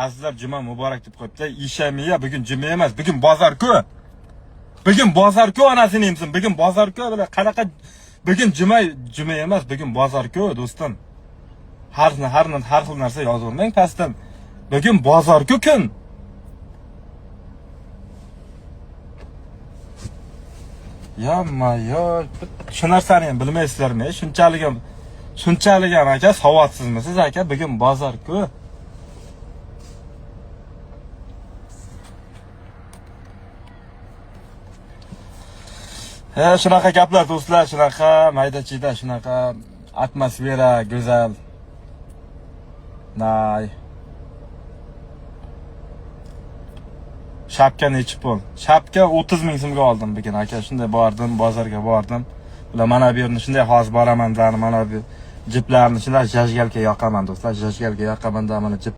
Azizlar juma muborak deb qo'yibdi. Ishamiya bugun juma emas, bugun bozor-ku. Bugun bozor-ku onasini emsin. Bugun bozor-ku bular qanaqa bugun juma emas, bugun bozor-ku do'stim. Har xil narsa yozavermang pastdan. Bugun bozor-ku kun. Yo, shu narsani ham bilmaysizlarmi? Shunchalik ham aka savodsizmisiz aka? Bugun bozor-ku. Shunaqa gaplar do'stlar, shunaqa mayda-chiyda, shunaqa atmosfera go'zal. Nay. Shapka nechi pul? Shapka 30 ming so'mga oldim bugun aka. Shunday bordim, bozorga bordim. Bular mana bu yerni shunday hozir boraman, mana bu jiplarni shunday jajgalga yoqaman do'stlar, jajgalga yoqaman da mana jip